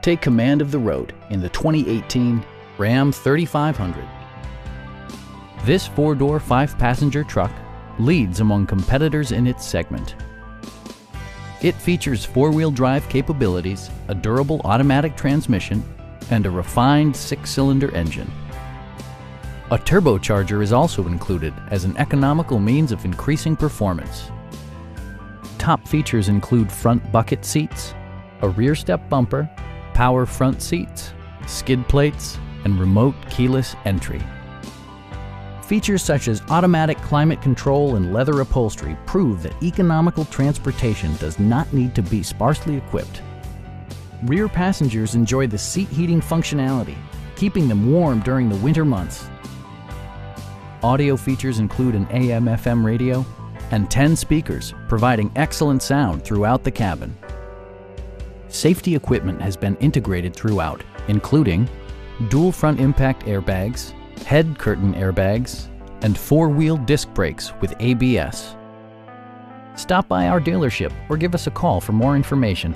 Take command of the road in the 2018 Ram 3500. This four-door, five-passenger truck leads among competitors in its segment. It features four-wheel drive capabilities, a durable automatic transmission, and a refined six-cylinder engine. A turbocharger is also included as an economical means of increasing performance. Top features include front bucket seats, a rear step bumper, power front seats, skid plates, and remote keyless entry. Features such as automatic climate control and leather upholstery prove that economical transportation does not need to be sparsely equipped. Rear passengers enjoy the seat heating functionality, keeping them warm during the winter months. Audio features include an AM/FM radio and 10 speakers, providing excellent sound throughout the cabin. Safety equipment has been integrated throughout, including dual front impact airbags, head curtain airbags, and four-wheel disc brakes with ABS. Stop by our dealership or give us a call for more information.